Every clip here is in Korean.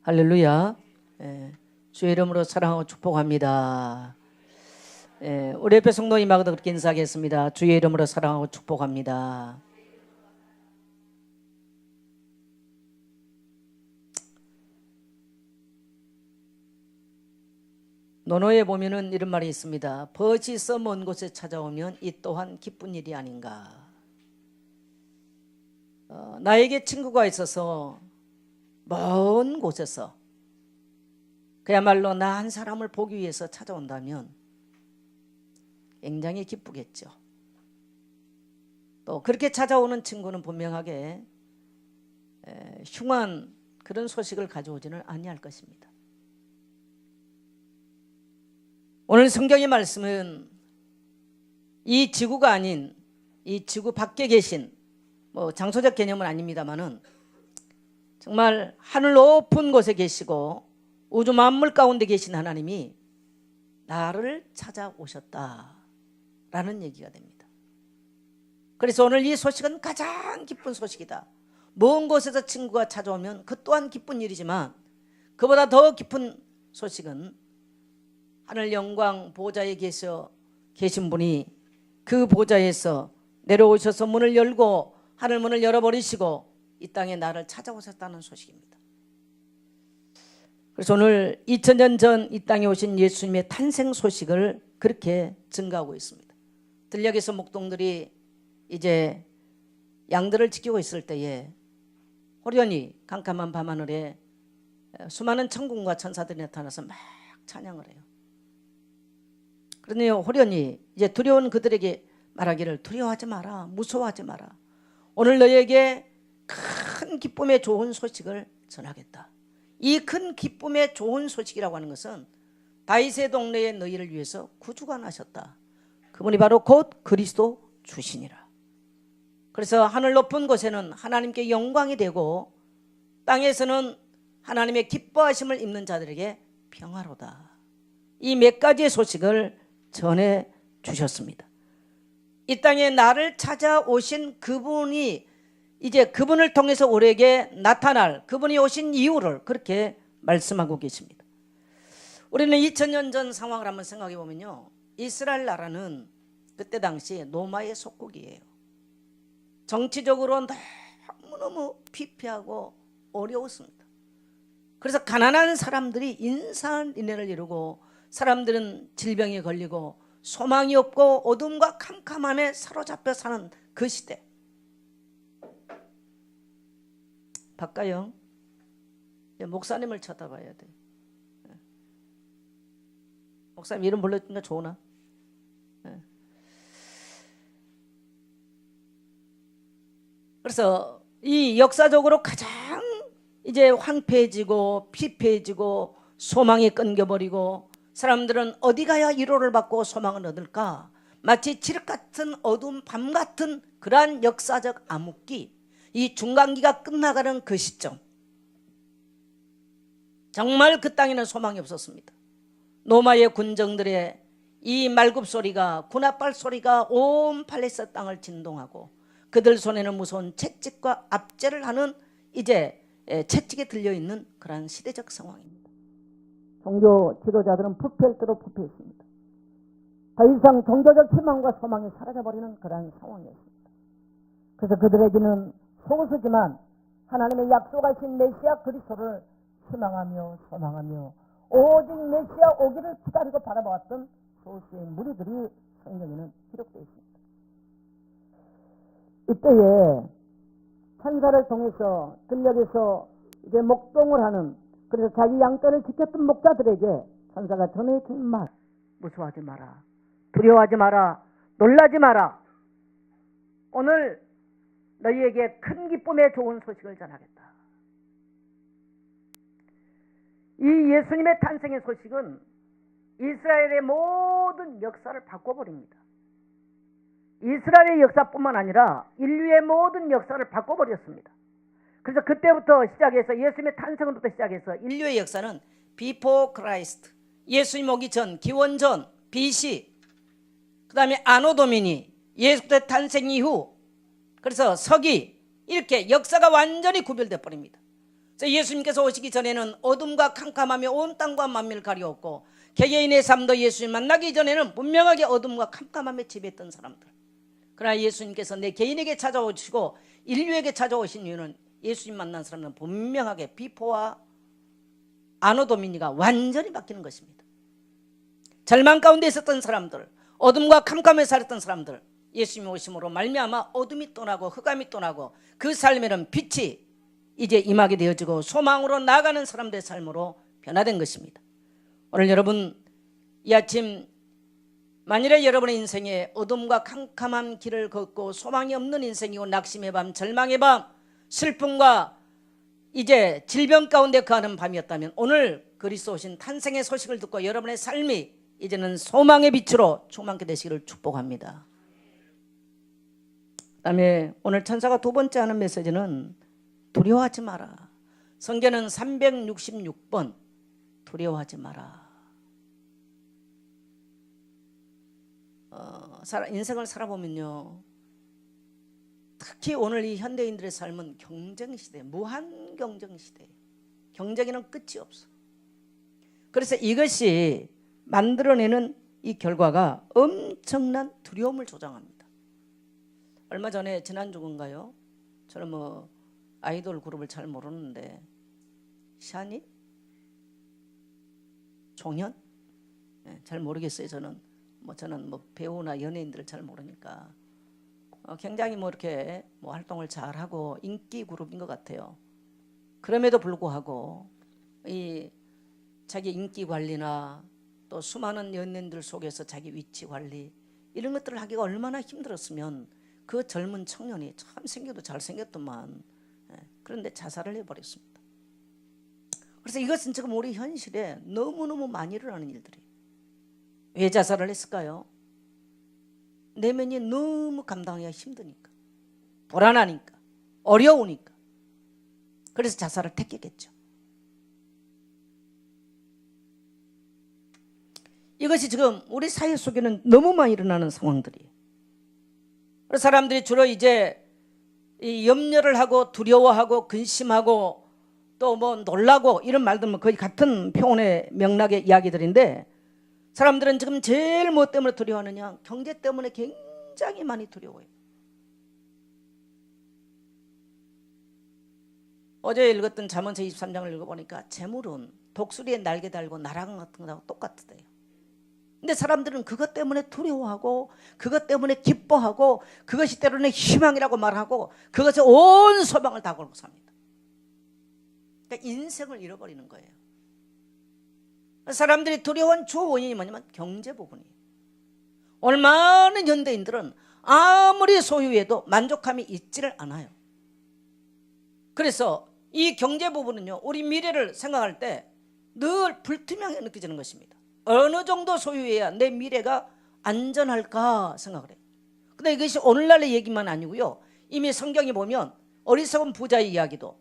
할렐루야. 주의 이름으로 사랑하고 축복합니다. 우리 옆에 성도 임하고도 그렇게 인사하겠습니다. 주의 이름으로 사랑하고 축복합니다. 논어에 보면은 이런 말이 있습니다. 벗이서 먼 곳에 찾아오면 이 또한 기쁜 일이 아닌가. 나에게 친구가 있어서 먼 곳에서 그야말로 나 한 사람을 보기 위해서 찾아온다면 굉장히 기쁘겠죠. 또 그렇게 찾아오는 친구는 분명하게 흉한 그런 소식을 가져오지는 아니할 것입니다. 오늘 성경의 말씀은 이 지구가 아닌 이 지구 밖에 계신 장소적 개념은 아닙니다만은 정말 하늘 높은 곳에 계시고 우주 만물 가운데 계신 하나님이 나를 찾아오셨다라는 얘기가 됩니다. 그래서 오늘 이 소식은 가장 기쁜 소식이다. 먼 곳에서 친구가 찾아오면 그 또한 기쁜 일이지만 그보다 더 기쁜 소식은 하늘 영광 보좌에 계신 분이 그 보좌에서 내려오셔서 문을 열고 하늘 문을 열어버리시고 이 땅에 나를 찾아오셨다는 소식입니다. 그래서 오늘 2000년 전 이 땅에 오신 예수님의 탄생 소식을 그렇게 증가하고 있습니다. 들녘에서 목동들이 이제 양들을 지키고 있을 때에 호련히 캄캄한 밤하늘에 수많은 천군과 천사들이 나타나서 막 찬양을 해요. 그러니 호련히 이제 두려운 그들에게 말하기를 두려워하지 마라, 무서워하지 마라. 오늘 너희에게 큰 기쁨의 좋은 소식을 전하겠다. 이 큰 기쁨의 좋은 소식이라고 하는 것은 다윗의 동네에 너희를 위해서 구주가 나셨다. 그분이 바로 곧 그리스도 주시니라. 그래서 하늘 높은 곳에는 하나님께 영광이 되고 땅에서는 하나님의 기뻐하심을 입는 자들에게 평화로다. 이 몇 가지의 소식을 전해 주셨습니다. 이 땅에 나를 찾아오신 그분이 이제 그분을 통해서 우리에게 나타날 그분이 오신 이유를 그렇게 말씀하고 계십니다. 우리는 2000년 전 상황을 한번 생각해 보면요, 이스라엘 나라는 그때 당시 로마의 속국이에요. 정치적으로 너무너무 피폐하고 어려웠습니다. 그래서 가난한 사람들이 인산인해를 이루고 사람들은 질병에 걸리고 소망이 없고 어둠과 캄캄함에 사로잡혀 사는 그 시대. 박가영, 목사님을 쳐다봐야 돼. 목사님 이름 불러주니까 좋으나? 그래서 이 역사적으로 가장 이제 황폐해지고 피폐해지고 소망이 끊겨버리고 사람들은 어디 가야 위로를 받고 소망을 얻을까? 마치 칠흑 같은 어두운 밤 같은 그러한 역사적 암흑기, 이 중간기가 끝나가는 그 시점, 정말 그 땅에는 소망이 없었습니다. 로마의 군정들의 이 말굽소리가, 군합발 소리가 온 팔레스타인 땅을 진동하고 그들 손에는 무서운 채찍과 압제를 하는 이제 채찍에 들려있는 그런 시대적 상황입니다. 종교 지도자들은 부패할 대로 부패했습니다. 더 이상 종교적 희망과 소망이 사라져버리는 그런 상황이었습니다. 그래서 그들에게는 소수지만 하나님의 약속하신 메시아 그리스도를 희망하며 소망하며 오직 메시아 오기를 기다리고 바라보았던 소수의 무리들이 성경에는 기록되어 있습니다. 이때에 천사를 통해서 들녘에서 이제 목동을 하는, 그래서 자기 양떼를 지켰던 목자들에게 천사가 전해준 말, 무서워하지 마라, 두려워하지 마라, 놀라지 마라. 오늘 너희에게 큰 기쁨의 좋은 소식을 전하겠다. 이 예수님의 탄생의 소식은 이스라엘의 모든 역사를 바꿔버립니다. 이스라엘의 역사뿐만 아니라 인류의 모든 역사를 바꿔버렸습니다. 그래서 그때부터 시작해서 예수님의 탄생으로부터 시작해서 인류의 역사는 Before Christ, 예수님 오기 전, 기원 전, BC, 그 다음에 아노 도미니, 예수의 탄생 이후, 그래서 서기, 이렇게 역사가 완전히 구별돼 버립니다. 그래서 예수님께서 오시기 전에는 어둠과 캄캄함이 온 땅과 만민을 가리웠고 개개인의 삶도 예수님 만나기 전에는 분명하게 어둠과 캄캄함에 지배했던 사람들. 그러나 예수님께서 내 개인에게 찾아오시고 인류에게 찾아오신 이유는 예수님 만난 사람은 분명하게 비포와 아노도미니가 완전히 바뀌는 것입니다. 절망 가운데 있었던 사람들, 어둠과 캄캄에 살았던 사람들, 예수님 오심으로 말미암아 어둠이 떠나고 흑암이 떠나고 그 삶에는 빛이 이제 임하게 되어지고 소망으로 나아가는 사람들의 삶으로 변화된 것입니다. 오늘 여러분 이 아침 만일에 여러분의 인생에 어둠과 캄캄한 길을 걷고 소망이 없는 인생이고 낙심의 밤, 절망의 밤, 슬픔과 이제 질병 가운데 거하는 밤이었다면 오늘 그리스도 오신 탄생의 소식을 듣고 여러분의 삶이 이제는 소망의 빛으로 충만케 되시기를 축복합니다. 그다음에 오늘 천사가 두 번째 하는 메시지는 두려워하지 마라. 성경은 366번 두려워하지 마라. 인생을 살아보면요, 특히 오늘 이 현대인들의 삶은 경쟁시대, 무한 경쟁시대, 경쟁에는 끝이 없어. 그래서 이것이 만들어내는 이 결과가 엄청난 두려움을 조장합니다. 얼마 전에 지난주인가요? 저는 뭐 아이돌 그룹을 잘 모르는데 샤니? 종현? 네, 잘 모르겠어요. 저는 뭐 배우나 연예인들을 잘 모르니까 굉장히 뭐 이렇게 뭐 활동을 잘 하고 인기 그룹인 것 같아요. 그럼에도 불구하고 이 자기 인기 관리나 또 수많은 연예인들 속에서 자기 위치 관리 이런 것들을 하기가 얼마나 힘들었으면 그 젊은 청년이 참 생겨도 잘생겼더만 그런데 자살을 해버렸습니다. 그래서 이것은 지금 우리 현실에 너무너무 많이 일어나는 일들이에요. 왜 자살을 했을까요? 내면이 너무 감당하기가 힘드니까, 불안하니까, 어려우니까. 그래서 자살을 택했겠죠. 이것이 지금 우리 사회 속에는 너무 많이 일어나는 상황들이에요. 그래서 사람들이 주로 이제 이 염려를 하고 두려워하고 근심하고 또 뭐 놀라고 이런 말들은 거의 같은 표현의 맥락의 이야기들인데 사람들은 지금 제일 뭐 때문에 두려워하느냐? 경제 때문에 굉장히 많이 두려워해요. 어제 읽었던 잠언서 23장을 읽어보니까 재물은 독수리에 날개 달고 나랑 같은 거하고 똑같대요. 근데 사람들은 그것 때문에 두려워하고 그것 때문에 기뻐하고 그것이 때로는 희망이라고 말하고 그것에 온 소망을 다 걸고 삽니다. 그러니까 인생을 잃어버리는 거예요. 사람들이 두려워한 주 원인이 뭐냐면 경제 부분이에요. 오늘 많은 현대인들은 아무리 소유해도 만족감이 있지를 않아요. 그래서 이 경제 부분은요, 우리 미래를 생각할 때 늘 불투명하게 느껴지는 것입니다. 어느 정도 소유해야 내 미래가 안전할까 생각을 해요. 근데 이것이 오늘날의 얘기만 아니고요, 이미 성경에 보면 어리석은 부자의 이야기도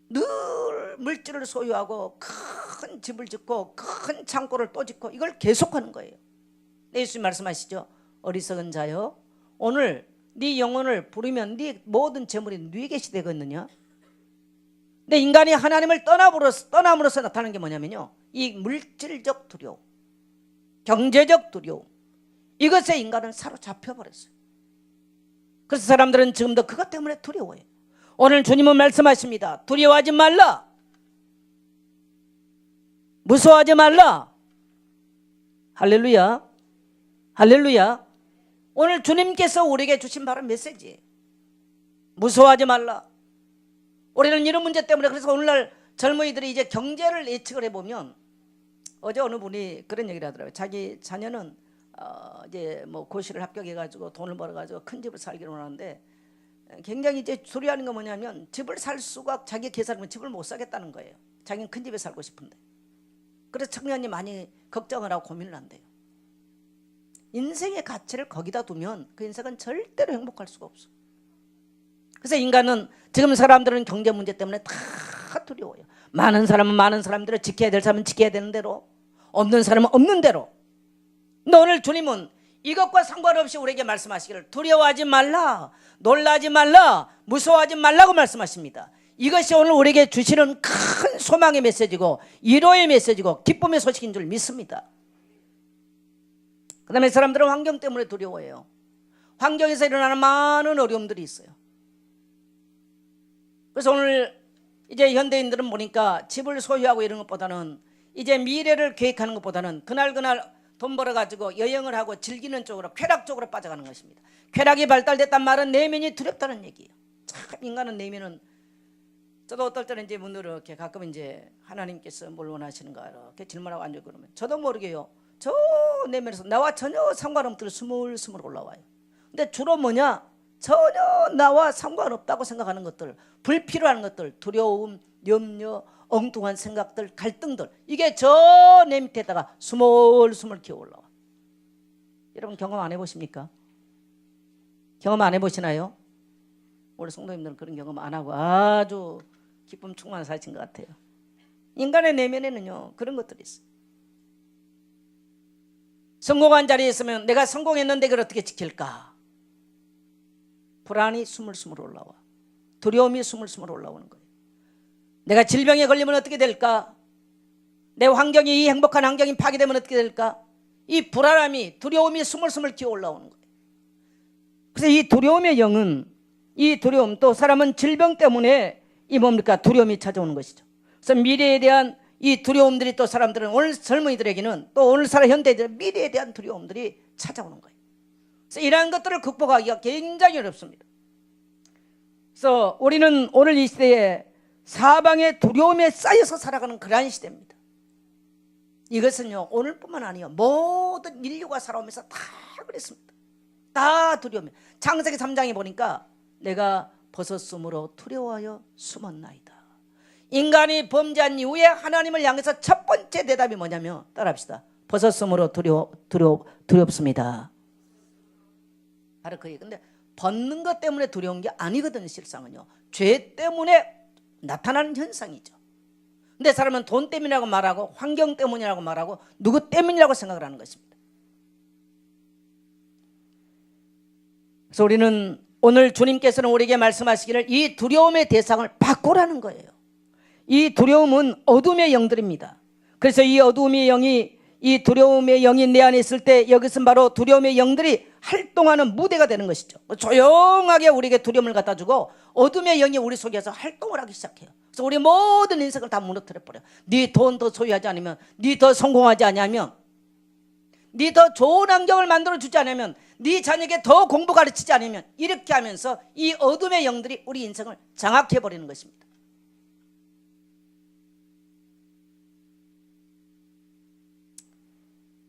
늘 물질을 소유하고 큰 집을 짓고 큰 창고를 또 짓고 이걸 계속하는 거예요. 예수님 말씀하시죠. 어리석은 자여, 오늘 네 영혼을 부르면 네 모든 재물이 네게 시되겠느냐. 근데 인간이 하나님을 떠남으로써 나타나는 게 뭐냐면요, 이 물질적 두려움, 경제적 두려움, 이것에 인간은 사로잡혀 버렸어요. 그래서 사람들은 지금도 그것 때문에 두려워해요. 오늘 주님은 말씀하십니다. 두려워하지 말라, 무서워하지 말라. 할렐루야, 할렐루야. 오늘 주님께서 우리에게 주신 바로 메시지예요. 무서워하지 말라. 우리는 이런 문제 때문에, 그래서 오늘날 젊은이들이 이제 경제를 예측을 해보면, 어제 어느 분이 그런 얘기를 하더라고요. 자기 자녀는 이제 뭐 고시를 합격해가지고 돈을 벌어가지고 큰 집을 살기로 하는데, 굉장히 이제 두려워하는 건 뭐냐면 집을 살 수가, 자기 계산하면 집을 못 사겠다는 거예요. 자기는 큰 집에 살고 싶은데. 그래서 청년이 많이 걱정을 하고 고민을 한대요. 인생의 가치를 거기다 두면 그 인생은 절대로 행복할 수가 없어. 그래서 인간은, 지금 사람들은 경제 문제 때문에 다 두려워요. 많은 사람은 많은 사람대로, 지켜야 될 사람은 지켜야 되는 대로, 없는 사람은 없는 대로. 근데 오늘 주님은 이것과 상관없이 우리에게 말씀하시기를 두려워하지 말라, 놀라지 말라, 무서워하지 말라고 말씀하십니다. 이것이 오늘 우리에게 주시는 큰 소망의 메시지고 위로의 메시지고 기쁨의 소식인 줄 믿습니다. 그 다음에 사람들은 환경 때문에 두려워해요. 환경에서 일어나는 많은 어려움들이 있어요. 그래서 오늘 이제 현대인들은 보니까 집을 소유하고 이런 것보다는 이제 미래를 계획하는 것보다는 그날그날 돈 벌어가지고 여행을 하고 즐기는 쪽으로 쾌락 쪽으로 빠져가는 것입니다. 쾌락이 발달됐단 말은 내면이 두렵다는 얘기예요. 참 인간은 내면은 저도 어떨 때는 이제 문을 이렇게 가끔 이제 하나님께서 뭘 원하시는가 이렇게 질문하고 앉아 그러면 저도 모르게요. 저 내면에서 나와 전혀 상관없는 스물스물 올라와요. 근데 주로 뭐냐? 전혀 나와 상관없다고 생각하는 것들, 불필요한 것들, 두려움, 염려, 엉뚱한 생각들, 갈등들, 이게 저 내 밑에다가 스물스물 기어 올라와. 여러분 경험 안 해보십니까? 경험 안 해보시나요? 우리 성도님들은 그런 경험 안 하고 아주 기쁨 충만한 사신 것 같아요. 인간의 내면에는요 그런 것들이 있어요. 성공한 자리에 있으면 내가 성공했는데 그걸 어떻게 지킬까? 불안이 스물스물 올라와. 두려움이 스물스물 올라오는 거예요. 내가 질병에 걸리면 어떻게 될까? 내 환경이 이 행복한 환경이 파괴되면 어떻게 될까? 이 불안함이 두려움이 스물스물 기어 올라오는 거예요. 그래서 이 두려움의 영은 이 두려움 또 사람은 질병 때문에 이 뭡니까? 두려움이 찾아오는 것이죠. 그래서 미래에 대한 이 두려움들이 또 사람들은 오늘 젊은이들에게는 또 오늘 살아 현대인들 미래에 대한 두려움들이 찾아오는 거예요. 그래서 이러한 것들을 극복하기가 굉장히 어렵습니다. 그래서 우리는 오늘 이 시대에 사방의 두려움에 쌓여서 살아가는 그러한 시대입니다. 이것은요 오늘뿐만 아니요 모든 인류가 살아오면서 다 그랬습니다. 다 두려움이. 창세기 3장에 보니까 내가 벗었으므로 두려워하여 숨었나이다. 인간이 범죄한 이후에 하나님을 향해서 첫 번째 대답이 뭐냐면 따라합시다. 벗었으므로 두렵습니다. 바로 그 얘기. 근데 벗는 것 때문에 두려운 게 아니거든요. 실상은요 죄 때문에 나타나는 현상이죠. 근데 사람은 돈 때문이라고 말하고 환경 때문이라고 말하고 누구 때문이라고 생각을 하는 것입니다. 그래서 우리는 오늘 주님께서는 우리에게 말씀하시기를 이 두려움의 대상을 바꾸라는 거예요. 이 두려움은 어둠의 영들입니다. 그래서 이 어둠의 영이 이 두려움의 영이 내 안에 있을 때 여기서 바로 두려움의 영들이 활동하는 무대가 되는 것이죠. 조용하게 우리에게 두려움을 갖다 주고 어둠의 영이 우리 속에서 활동을 하기 시작해요. 그래서 우리 모든 인생을 다 무너뜨려 버려요. 네 돈 더 소유하지 않으면, 네 더 성공하지 않으면, 네 더 좋은 환경을 만들어 주지 않으면, 네 자녀에게 더 공부 가르치지 않으면, 이렇게 하면서 이 어둠의 영들이 우리 인생을 장악해 버리는 것입니다.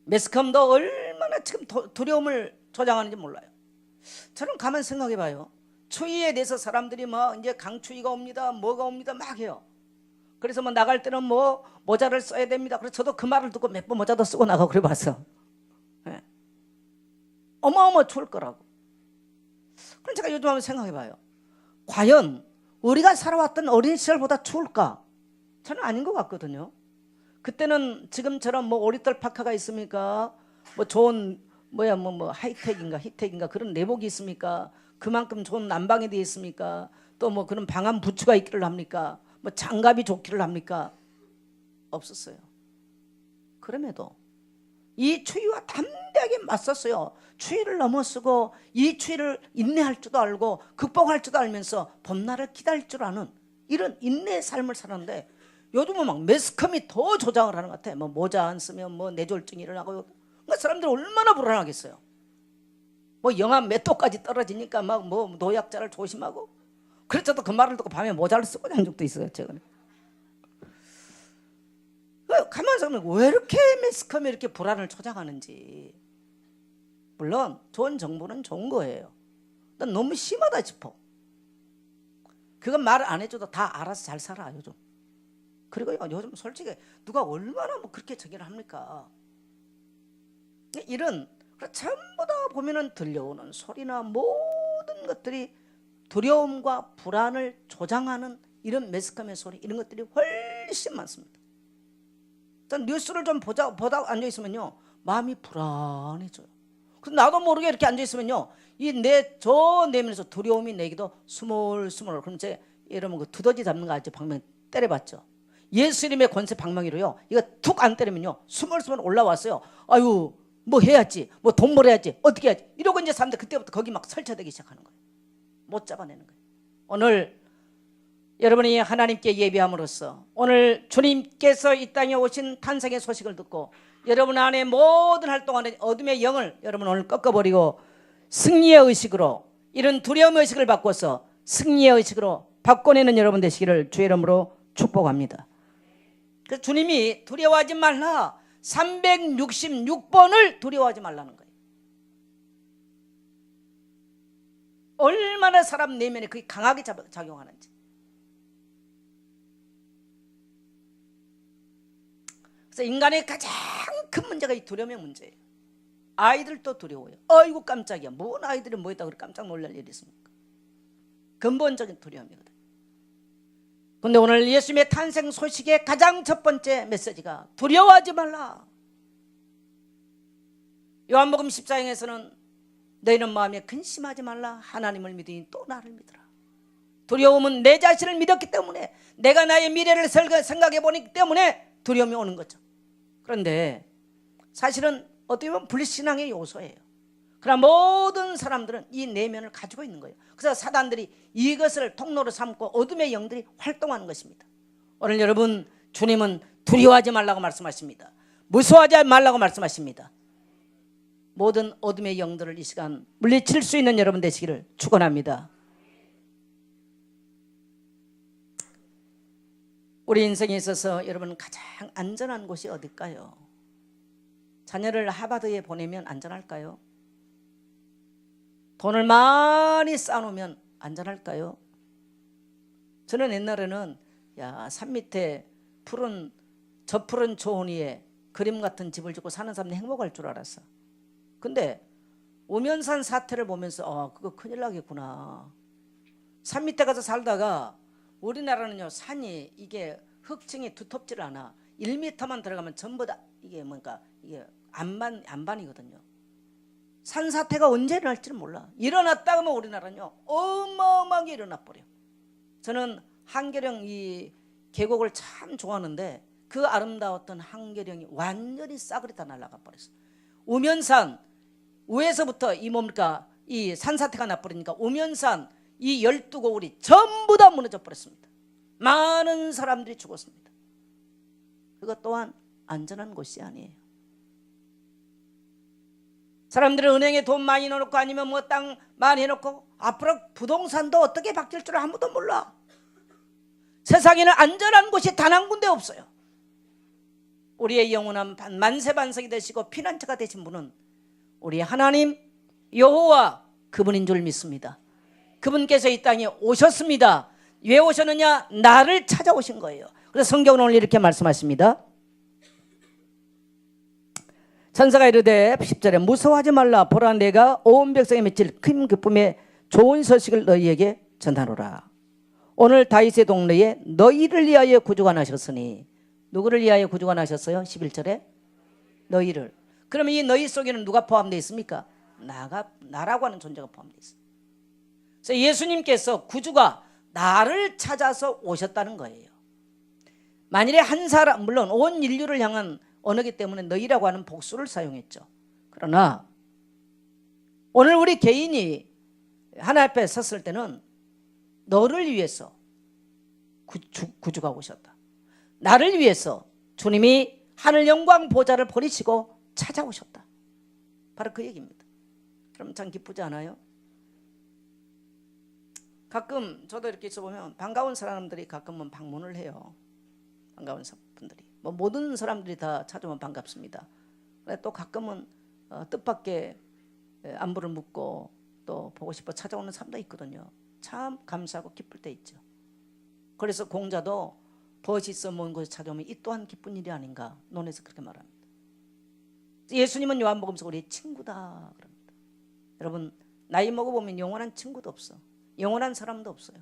매스컴도 얼마나 지금 두려움을 조장하는지 몰라요. 저는 가만 생각해 봐요. 추위에 대해서 사람들이 뭐 이제 강추위가 옵니다, 뭐가 옵니다 막 해요. 그래서 뭐 나갈 때는 뭐 모자를 써야 됩니다. 그래서 저도 그 말을 듣고 몇 번 모자도 쓰고 나가고 그래 봤어. 네. 어마어마 추울 거라고. 그럼 제가 요즘 한번 생각해 봐요. 과연 우리가 살아왔던 어린 시절보다 추울까? 저는 아닌 것 같거든요. 그때는 지금처럼 뭐 오리털 파카가 있습니까? 뭐 좋은 뭐 하이텍인가 히텍인가 그런 내복이 있습니까? 그만큼 좋은 난방이 되어 있습니까? 또 뭐 그런 방한 부츠가 있기를 합니까? 뭐 장갑이 좋기를 합니까? 없었어요. 그럼에도 이 추위와 담대하게 맞섰어요. 추위를 넘어서고 이 추위를 인내할 줄도 알고 극복할 줄도 알면서 봄날을 기다릴 줄 아는 이런 인내의 삶을 살았는데 요즘은 막 매스컴이 더 조장을 하는 것 같아. 뭐 모자 안 쓰면 뭐 뇌졸중이 일어나고. 그러니까 사람들 얼마나 불안하겠어요. 뭐 영하 몇 도까지 떨어지니까 막 뭐 노약자를 조심하고. 그래서 그 말을 듣고 밤에 모자를 쓰고 잔 적도 있어요. 최근에. 가만히 생각하면 왜 이렇게 매스컴이 이렇게 불안을 조장하는지. 물론 좋은 정보는 좋은 거예요. 난 너무 심하다 싶어. 그건 말 안 해줘도 다 알아서 잘 살아 요즘. 그리고 요즘 솔직히 누가 얼마나 뭐 그렇게 저기를 합니까? 이런 전부 다 보면은 들려오는 소리나 모든 것들이 두려움과 불안을 조장하는 이런 매스컴의 소리 이런 것들이 훨씬 많습니다. 전 뉴스를 좀 보다 앉아 있으면요 마음이 불안해져요. 그래서 나도 모르게 이렇게 앉아 있으면요 이 저 내면에서 두려움이 내기도 스물스물. 그럼 제 여러분 그 두더지 잡는 거 알죠? 방망이 때려봤죠? 예수님의 권세 방망이로요, 이거 툭 안 때리면요 스멀스멀 올라왔어요. 아유 뭐 해야지, 뭐 돈 벌어야지, 어떻게 해야지, 이러고 이제 사람들 그때부터 거기 막 설쳐되기 시작하는 거예요. 못 잡아내는 거예요. 오늘 여러분이 하나님께 예배함으로써 오늘 주님께서 이 땅에 오신 탄생의 소식을 듣고 여러분 안에 모든 활동하는 어둠의 영을 여러분 오늘 꺾어버리고 승리의 의식으로, 이런 두려움의 의식을 바꿔서 승리의 의식으로 바꿔내는 여러분 되시기를 주의 이름으로 축복합니다. 그래서 주님이 두려워하지 말라, 366번을 두려워하지 말라는 거예요. 얼마나 사람 내면에 그게 강하게 작용하는지. 그래서 인간의 가장 큰 문제가 이 두려움의 문제예요. 아이들도 두려워요. 아이고 깜짝이야, 뭔 아이들이 뭐 했다고 깜짝 놀랄 일이 있습니까? 근본적인 두려움이거든. 근데 오늘 예수님의 탄생 소식의 가장 첫 번째 메시지가 두려워하지 말라. 요한복음 14장에서는 너희는 마음에 근심하지 말라, 하나님을 믿으니 또 나를 믿으라. 두려움은 내 자신을 믿었기 때문에, 내가 나의 미래를 생각해 보기 때문에 두려움이 오는 거죠. 그런데 사실은 어떻게 보면 불신앙의 요소예요. 그러나 모든 사람들은 이 내면을 가지고 있는 거예요. 그래서 사단들이 이것을 통로로 삼고 어둠의 영들이 활동하는 것입니다. 오늘 여러분, 주님은 두려워하지 말라고 말씀하십니다. 무서워하지 말라고 말씀하십니다. 모든 어둠의 영들을 이 시간 물리칠 수 있는 여러분 되시기를 축원합니다. 우리 인생에 있어서 여러분 가장 안전한 곳이 어딜까요? 자녀를 하버드에 보내면 안전할까요? 돈을 많이 쌓아놓으면 안전할까요? 저는 옛날에는 산 밑에 저 푸른 초원 위에 그림 같은 집을 짓고 사는 사람이 행복할 줄 알았어. 근데 오면산 사태를 보면서 그거 큰일 나겠구나. 산 밑에 가서 살다가, 우리나라는요 산이 이게 흙층이 두텁지를 않아. 1m만 들어가면 전부 다 이게 안반이거든요. 산사태가 언제 일어날지는 몰라. 일어났다 하면 우리나라는요 어마어마하게 일어나 버려. 저는 한계령 이 계곡을 참 좋아하는데 그 아름다웠던 한계령이 완전히 싸그리 다 날아가 버렸어. 우면산 위에서부터 이 산사태가 나버리니까 우면산 이 12고을이 전부 다 무너져 버렸습니다. 많은 사람들이 죽었습니다. 그것 또한 안전한 곳이 아니에요. 사람들은 은행에 돈 많이 넣어놓고 아니면 뭐 땅 많이 해놓고 앞으로 부동산도 어떻게 바뀔 줄 아무도 몰라. 세상에는 안전한 곳이 단 한 군데 없어요. 우리의 영원한 만세반석이 되시고 피난처가 되신 분은 우리 하나님 여호와 그분인 줄 믿습니다. 그분께서 이 땅에 오셨습니다. 왜 오셨느냐? 나를 찾아오신 거예요. 그래서 성경은 오늘 이렇게 말씀하십니다. 천사가 이르되 10절에 무서워하지 말라, 보라 내가 온 백성에 맺힐 큰 기쁨의 좋은 소식을 너희에게 전하노라. 오늘 다윗의 동네에 너희를 위하여 구주가 나셨으니, 누구를 위하여 구주가 나셨어요? 11절에 너희를. 그러면 이 너희 속에는 누가 포함되어 있습니까? 나라고 하는 존재가 포함되어 있어요. 그래서 예수님께서 구주가 나를 찾아서 오셨다는 거예요. 만일에 한 사람, 물론 온 인류를 향한 언어기 때문에 너희라고 하는 복수를 사용했죠. 그러나 오늘 우리 개인이 하나님 앞에 섰을 때는 너를 위해서 구주가 오셨다. 나를 위해서 주님이 하늘 영광 보좌를 버리시고 찾아오셨다. 바로 그 얘기입니다. 그럼 참 기쁘지 않아요? 가끔 저도 이렇게 있어보면 반가운 사람들이 가끔은 방문을 해요. 반가운 분들이. 뭐 모든 사람들이 다 찾아오면 반갑습니다. 또 가끔은 뜻밖의 안부를 묻고 또 보고 싶어 찾아오는 사람도 있거든요. 참 감사하고 기쁠 때 있죠. 그래서 공자도 벗이 있어 먼 곳에 찾아오면 이 또한 기쁜 일이 아닌가 논에서 그렇게 말합니다. 예수님은 요한복음에서 우리의 친구다 그럽니다. 여러분, 나이 먹어보면 영원한 친구도 없어. 영원한 사람도 없어요.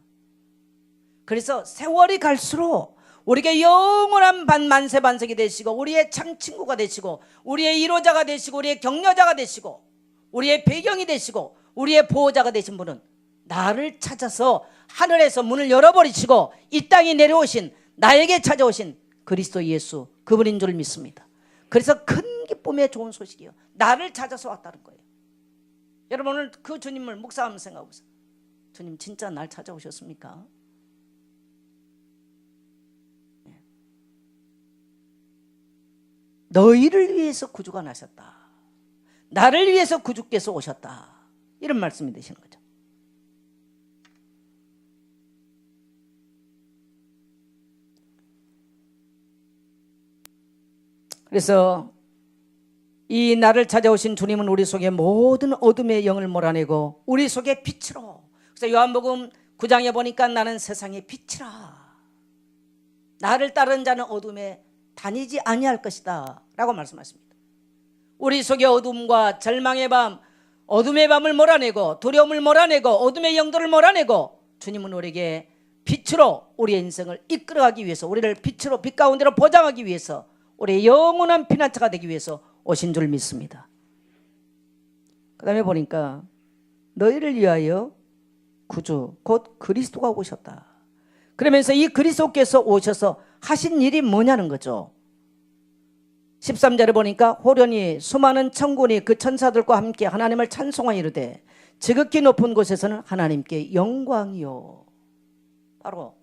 그래서 세월이 갈수록 우리에게 영원한 만세반석이 되시고 우리의 참 친구가 되시고 우리의 이로자가 되시고 우리의 격려자가 되시고 우리의 배경이 되시고 우리의 보호자가 되신 분은 나를 찾아서 하늘에서 문을 열어버리시고 이 땅에 내려오신, 나에게 찾아오신 그리스도 예수, 그분인 줄 믿습니다. 그래서 큰 기쁨의 좋은 소식이요, 나를 찾아서 왔다는 거예요. 여러분 오늘 그 주님을 묵상하면서 생각해보세요. 주님 진짜 날 찾아오셨습니까? 너희를 위해서 구주가 나셨다, 나를 위해서 구주께서 오셨다, 이런 말씀이 되시는 거죠. 그래서 이 나를 찾아오신 주님은 우리 속에 모든 어둠의 영을 몰아내고 우리 속에 빛으로, 그래서 요한복음 9장에 보니까 나는 세상의 빛이라, 나를 따르는 자는 어둠에 다니지 아니할 것이다 라고 말씀하십니다. 우리 속의 어둠과 절망의 밤, 어둠의 밤을 몰아내고 두려움을 몰아내고 어둠의 영들을 몰아내고 주님은 우리에게 빛으로 우리의 인생을 이끌어가기 위해서, 우리를 빛으로, 빛 가운데로 보장하기 위해서, 우리의 영원한 피난처가 되기 위해서 오신 줄 믿습니다. 그 다음에 보니까 너희를 위하여 구주 곧 그리스도가 오셨다. 그러면서 이 그리스도께서 오셔서 하신 일이 뭐냐는 거죠. 13절에 보니까 호련히 수많은 천군이 그 천사들과 함께 하나님을 찬송하여 이르되 지극히 높은 곳에서는 하나님께 영광이요. 바로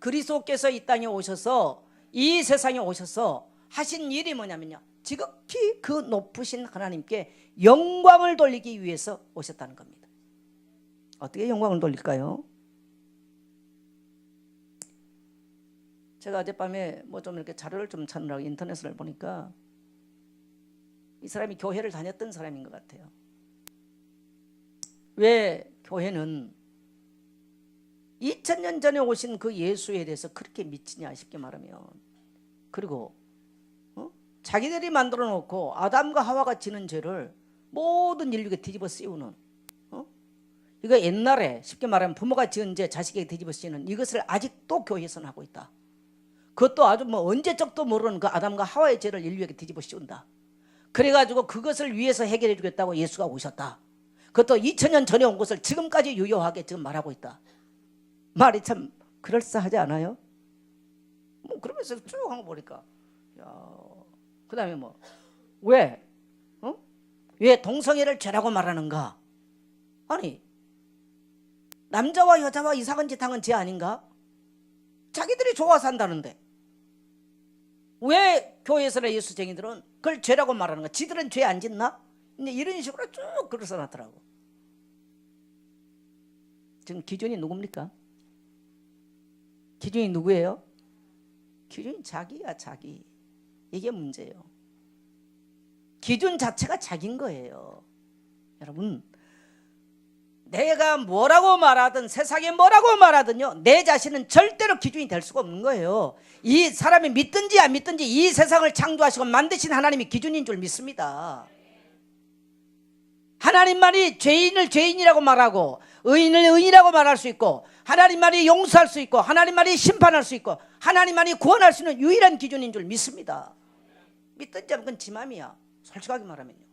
그리스도께서 이 땅에 오셔서, 이 세상에 오셔서 하신 일이 뭐냐면요, 지극히 그 높으신 하나님께 영광을 돌리기 위해서 오셨다는 겁니다. 어떻게 영광을 돌릴까요? 제가 어젯밤에 뭐 좀 이렇게 자료를 좀 찾느라고 인터넷을 보니까 이 사람이 교회를 다녔던 사람인 것 같아요. 왜 교회는 2000년 전에 오신 그 예수에 대해서 그렇게 믿지냐 쉽게 말하면. 그리고 자기들이 만들어 놓고 아담과 하와가 지는 죄를 모든 인류에게 뒤집어 씌우는, 이거 옛날에 쉽게 말하면 부모가 지은 죄 자식에게 뒤집어 씌우는 이것을 아직도 교회에서는 하고 있다. 그것도 아주 뭐 언제적도 모르는 그 아담과 하와의 죄를 인류에게 뒤집어 씌운다. 그래가지고 그것을 위해서 해결해 주겠다고 예수가 오셨다. 그것도 2000년 전에 온 것을 지금까지 유효하게 지금 말하고 있다. 말이 참 그럴싸하지 않아요? 뭐 그러면서 쭉 한 거 보니까, 그 다음에 뭐 왜? 왜 동성애를 죄라고 말하는가? 아니 남자와 여자와 이상한 짓 한 건 죄 아닌가? 자기들이 좋아서 한다는데 왜 교회에서나 예수쟁이들은 그걸 죄라고 말하는가? 지들은 죄 안 짓나? 이런 식으로 쭉 글을 써놨더라고. 지금 기준이 누굽니까? 기준이 누구예요? 기준이 자기야, 자기. 이게 문제예요. 기준 자체가 자기인 거예요. 여러분, 내가 뭐라고 말하든 세상에 뭐라고 말하든요, 내 자신은 절대로 기준이 될 수가 없는 거예요. 이 사람이 믿든지 안 믿든지 이 세상을 창조하시고 만드신 하나님이 기준인 줄 믿습니다. 하나님만이 죄인을 죄인이라고 말하고 의인을 의인이라고 말할 수 있고, 하나님만이 용서할 수 있고 하나님만이 심판할 수 있고 하나님만이 구원할 수 있는 유일한 기준인 줄 믿습니다. 믿든지 안 그건 지 맘이야, 솔직하게 말하면요.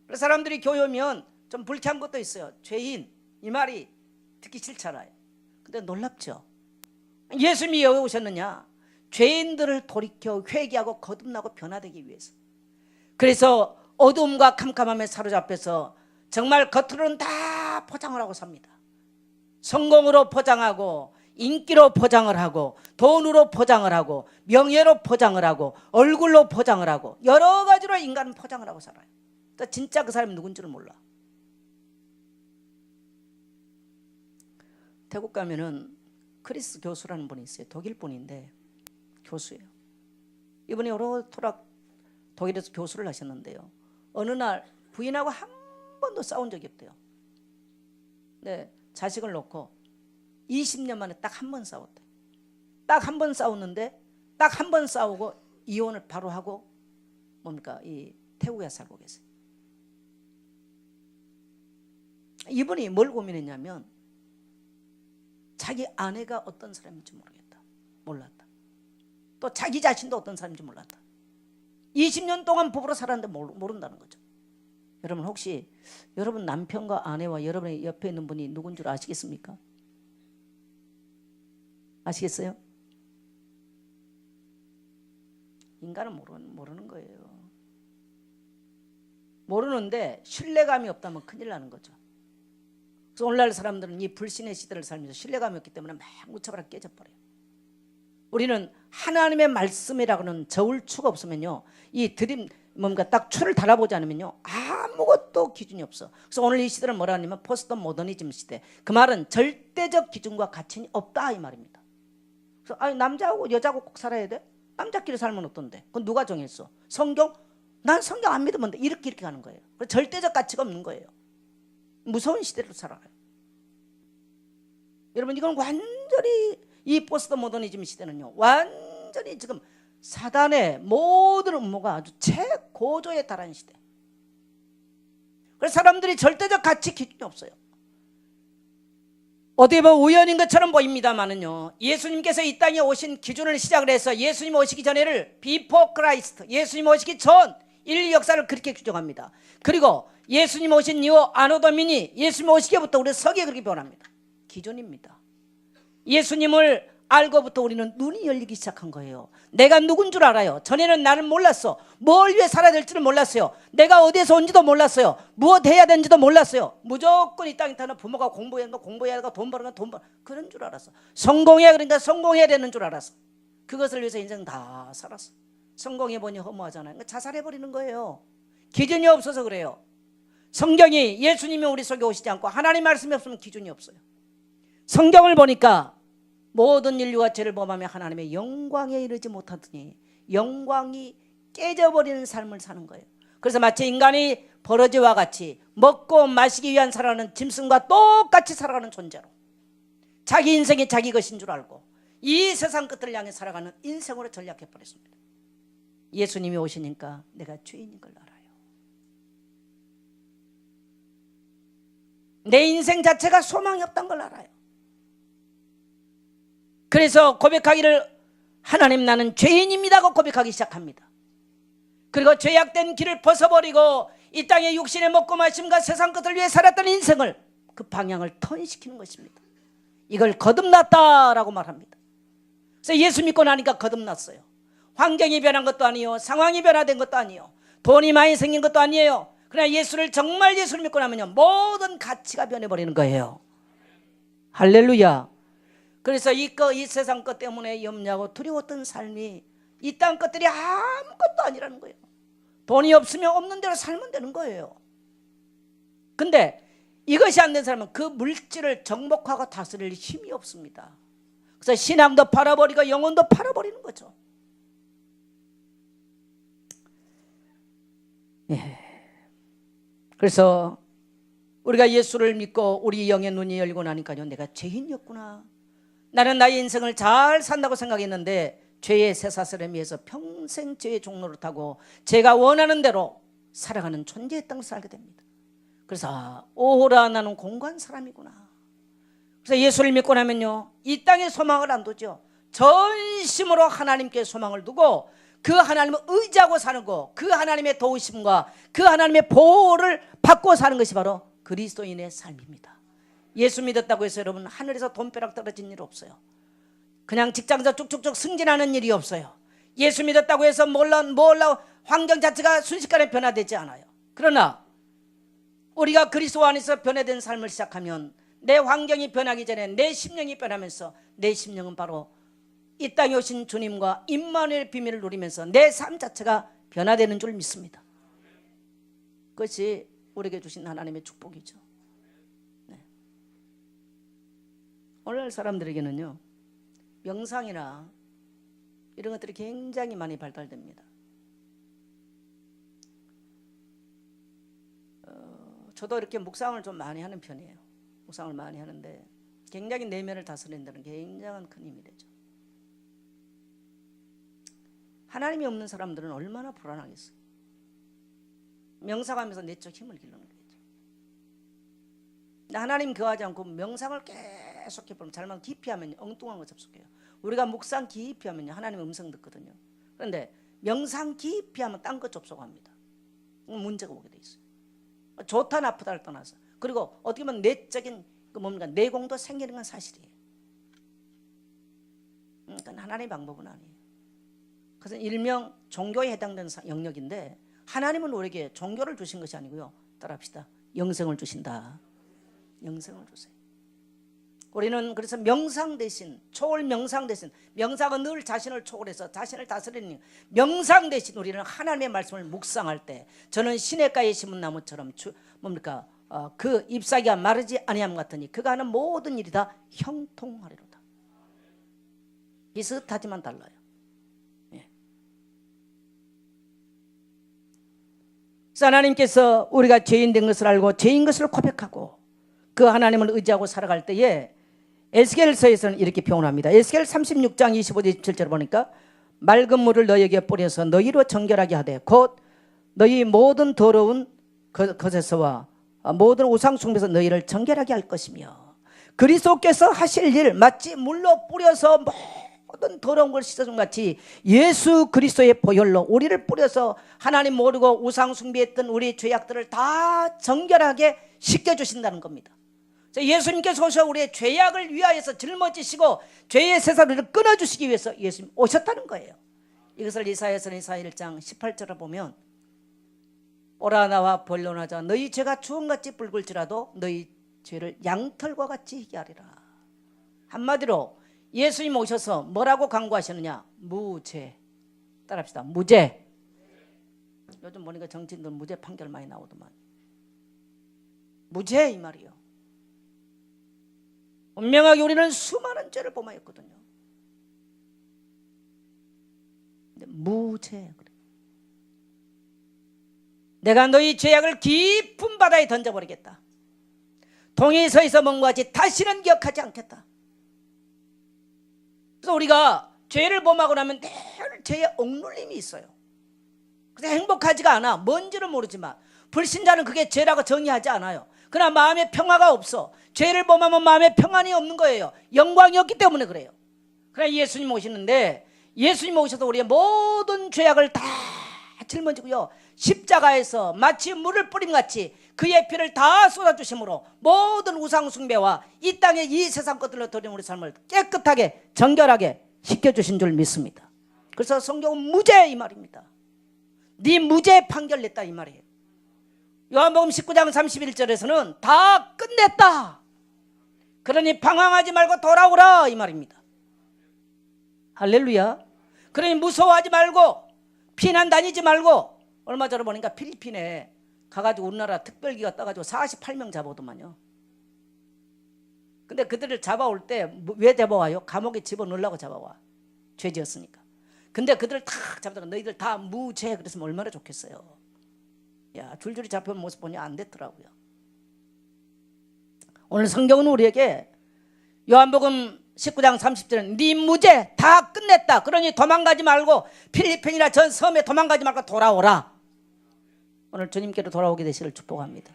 그래서 사람들이 교회 오면 좀 불쾌한 것도 있어요. 죄인, 이 말이 듣기 싫잖아요. 근데 놀랍죠. 예수님이 여기 오셨느냐? 죄인들을 돌이켜 회개하고 거듭나고 변화되기 위해서. 그래서 어두움과 캄캄함에 사로잡혀서 정말 겉으로는 다 포장을 하고 삽니다. 성공으로 포장하고 인기로 포장을 하고 돈으로 포장을 하고 명예로 포장을 하고 얼굴로 포장을 하고 여러 가지로 인간은 포장을 하고 살아요. 진짜 그 사람이 누군지를 몰라. 태국 가면은 크리스 교수라는 분이 있어요. 독일 분인데 교수예요. 이분이 오롯토록 독일에서 교수를 하셨는데요, 어느 날 부인하고 한 번도 싸운 적이 없대요. 네, 자식을 놓고 20년 만에 딱 한 번 싸웠대요. 딱 한 번 싸웠는데 딱 한 번 싸우고 이혼을 바로 하고 뭡니까, 이 태국에 살고 계세요. 이분이 뭘 고민했냐면 자기 아내가 어떤 사람인지 몰랐다. 또 자기 자신도 어떤 사람인지 몰랐다. 20년 동안 부부로 살았는데 모른다는 거죠. 여러분 혹시 여러분 남편과 아내와 여러분의 옆에 있는 분이 누군 줄 아시겠습니까? 아시겠어요? 인간은 모르는 거예요. 모르는데 신뢰감이 없다면 큰일 나는 거죠. 그래서 오늘날 사람들은 이 불신의 시대를 살면서 신뢰감이 없기 때문에 막 무차별하게 깨져버려요. 우리는 하나님의 말씀이라고는 저울추가 없으면요, 이 드림 뭔가 딱 추를 달아보지 않으면요 아무것도 기준이 없어. 그래서 오늘 이 시대를 뭐라 하냐면 포스트 모더니즘 시대. 그 말은 절대적 기준과 가치는 없다 이 말입니다. 그래서 아니 남자하고 여자하고 꼭 살아야 돼? 남자끼리 살면 어떤데? 그건 누가 정했어? 성경? 난 성경 안 믿으면 돼. 이렇게 가는 거예요. 그래서 절대적 가치가 없는 거예요. 무서운 시대로 살아가요. 여러분 이건 완전히 이 포스트 모더니즘 시대는요 완전히 지금 사단의 모든 음모가 아주 최고조에 달한 시대. 그래서 사람들이 절대적 가치 기준이 없어요. 어떻게 보면 우연인 것처럼 보입니다만은요, 예수님께서 이 땅에 오신 기준을 시작을 해서 예수님 오시기 전에를 비포 크라이스트, 예수님 오시기 전 인류 역사를 그렇게 규정합니다. 그리고 예수님 오신 이후 아노도미니, 예수님 오시기부터 우리 서기에 그렇게 변합니다. 기준입니다. 예수님을 알고부터 우리는 눈이 열리기 시작한 거예요. 내가 누군 줄 알아요. 전에는 나를 몰랐어. 뭘 위해 살아야 될지를 몰랐어요. 내가 어디에서 온지도 몰랐어요. 무엇 해야 되는지도 몰랐어요. 무조건 이 땅에 타는 부모가 공부해야 하고 돈 버는 거 그런 줄 알았어. 성공해야 그러니까 성공해야 되는 줄 알았어. 그것을 위해서 인생 다 살았어. 성공해보니 허무하잖아요. 그러니까 자살해버리는 거예요. 기준이 없어서 그래요. 성경이 예수님이 우리 속에 오시지 않고 하나님 말씀이 없으면 기준이 없어요. 성경을 보니까 모든 인류가 죄를 범하며 하나님의 영광에 이르지 못하더니 영광이 깨져버리는 삶을 사는 거예요. 그래서 마치 인간이 버러지와 같이 먹고 마시기 위한 살아가는 짐승과 똑같이 살아가는 존재로, 자기 인생이 자기 것인 줄 알고 이 세상 끝을 향해 살아가는 인생으로 전락해버렸습니다. 예수님이 오시니까 내가 죄인인 걸 알아요. 내 인생 자체가 소망이 없다는 걸 알아요. 그래서 고백하기를 하나님 나는 죄인입니다고 고백하기 시작합니다. 그리고 죄악된 길을 벗어버리고 이 땅의 육신의 먹고 마심과 세상 것을 위해 살았던 인생을 그 방향을 턴시키는 것입니다. 이걸 거듭났다라고 말합니다. 그래서 예수 믿고 나니까 거듭났어요. 환경이 변한 것도 아니에요. 상황이 변화된 것도 아니에요. 돈이 많이 생긴 것도 아니에요. 그러나 예수를 정말 예수를 믿고 나면요 모든 가치가 변해버리는 거예요. 할렐루야. 그래서 이 세상 것 때문에 염려하고 두려웠던 삶이 이 땅 것들이 아무것도 아니라는 거예요. 돈이 없으면 없는 대로 살면 되는 거예요. 근데 이것이 안 된 사람은 그 물질을 정복하고 다스릴 힘이 없습니다. 그래서 신앙도 팔아버리고 영혼도 팔아버리는 거죠. 예. 그래서 우리가 예수를 믿고 우리 영의 눈이 열리고 나니까요 내가 죄인이었구나. 나는 나의 인생을 잘 산다고 생각했는데 죄의 쇠사슬에 의해서 평생 죄의 종로를 타고 제가 원하는 대로 살아가는 존재의 땅을 살게 됩니다. 그래서 오호라 나는 공고한 사람이구나. 그래서 예수를 믿고 나면요 이 땅에 소망을 안 두죠. 전심으로 하나님께 소망을 두고 그 하나님을 의지하고 사는 거, 그 하나님의 도우심과 그 하나님의 보호를 받고 사는 것이 바로 그리스도인의 삶입니다. 예수 믿었다고 해서 여러분 하늘에서 돈벼락 떨어진 일 없어요. 그냥 직장에서 쭉쭉쭉 승진하는 일이 없어요. 예수 믿었다고 해서 몰라 환경 자체가 순식간에 변화되지 않아요. 그러나 우리가 그리스도 안에서 변화된 삶을 시작하면 내 환경이 변하기 전에 내 심령이 변하면서 내 심령은 바로 이 땅에 오신 주님과 임마누엘의 비밀을 누리면서 내 삶 자체가 변화되는 줄 믿습니다. 그것이 우리에게 주신 하나님의 축복이죠. 오늘날 사람들에게는요 명상이나 이런 것들이 굉장히 많이 발달됩니다. 저도 이렇게 묵상을 좀 많이 하는 편이에요. 묵상을 많이 하는데 굉장히 내면을 다스리는 데는 굉장한 큰 힘이 되죠. 하나님이 없는 사람들은 얼마나 불안하겠어요. 명상하면서 내적 힘을 기르는 거죠. 하나님 거하지 않고 명상을 계속 해보면 잘만 깊이 하면 엉뚱한 거 접속해요. 우리가 묵상 깊이 하면 하나님의 음성 듣거든요. 그런데 명상 깊이 하면 딴 거 접속합니다. 문제가 오게 돼 있어요. 좋다 나쁘다를 떠나서. 그리고 어떻게 보면 내적인 그 뭡니까 내공도 생기는 건 사실이에요. 그러니까 하나님의 방법은 아니에요. 그것은 일명 종교에 해당되는 영역인데 하나님은 우리에게 종교를 주신 것이 아니고요. 따라합시다. 영생을 주신다. 영생을 주세요. 우리는 그래서 명상 대신 초월 명상 대신 명상은 늘 자신을 초월해서 자신을 다스리는 명상 대신 우리는 하나님의 말씀을 묵상할 때 저는 시냇가에 심은 나무처럼 뭡니까 그 잎사귀가 마르지 아니함 같으니 그가 하는 모든 일이 다 형통하리로다. 비슷하지만 달라요. 예. 그래서 하나님께서 우리가 죄인 된 것을 알고 죄인 것을 고백하고 그 하나님을 의지하고 살아갈 때에 에스겔서에서는 이렇게 표현합니다. 에스겔 36장 25절 27절 보니까 맑은 물을 너희에게 뿌려서 너희로 정결하게 하되 곧 너희 모든 더러운 것에서와 모든 우상 숭배에서 너희를 정결하게 할 것이며 그리스도께서 하실 일 마치 물로 뿌려서 모든 더러운 걸 씻어준 같이 예수 그리스도의 보혈로 우리를 뿌려서 하나님 모르고 우상 숭배했던 우리 죄악들을 다 정결하게 씻겨주신다는 겁니다. 예수님께서 오셔 우리의 죄악을 위하여서 짊어지시고 죄의 세사를 끊어주시기 위해서 예수님 오셨다는 거예요. 이것을 이사야서 이사 1장 18절을 보면 오라 나와 변론하자 너희 죄가 주홍같이 붉을지라도 너희 죄를 양털과 같이 희게 하리라. 한마디로 예수님 오셔서 뭐라고 강구하시느냐? 무죄. 따라합시다. 무죄. 요즘 보니까 정치인들 무죄 판결 많이 나오더만. 무죄 이 말이요. 분명하게 우리는 수많은 죄를 범하였거든요. 근데 무죄. 내가 너희 죄악을 깊은 바다에 던져버리겠다. 동이 서에서 먹은 것 같이 다시는 기억하지 않겠다. 그래서 우리가 죄를 범하고 나면 늘 죄에 억눌림이 있어요. 그래서 행복하지가 않아. 뭔지는 모르지만 불신자는 그게 죄라고 정의하지 않아요. 그러나 마음에 평화가 없어. 죄를 범하면 마음에 평안이 없는 거예요. 영광이 없기 때문에 그래요. 그러나 예수님 오시는데 예수님 오셔서 우리의 모든 죄악을 다 짊어지고요. 십자가에서 마치 물을 뿌림같이 그의 피를 다 쏟아주심으로 모든 우상 숭배와 이 땅의 이 세상 것들로 드린 우리 삶을 깨끗하게 정결하게 씻겨주신 줄 믿습니다. 그래서 성경은 무죄 이 말입니다. 네 무죄 판결 냈다 이 말이에요. 요한복음 19장 31절에서는 다 끝냈다. 그러니 방황하지 말고 돌아오라 이 말입니다. 할렐루야. 그러니 무서워하지 말고 피난 다니지 말고. 얼마 전에 보니까 필리핀에 가가지고 우리나라 특별기가 떠가지고 48명 잡아오더만요. 근데 그들을 잡아올 때 왜 잡아와요? 감옥에 집어넣으려고 잡아와. 죄 지었으니까. 근데 그들을 탁 잡다가 너희들 다 무죄 그랬으면 얼마나 좋겠어요. 야, 줄줄이 잡혀온 모습 보니 안 됐더라고요. 오늘 성경은 우리에게 요한복음 19장 30절은 네 무죄 다 끝냈다. 그러니 도망가지 말고 필리핀이나 전 섬에 도망가지 말고 돌아오라. 오늘 주님께로 돌아오게 되시기를 축복합니다.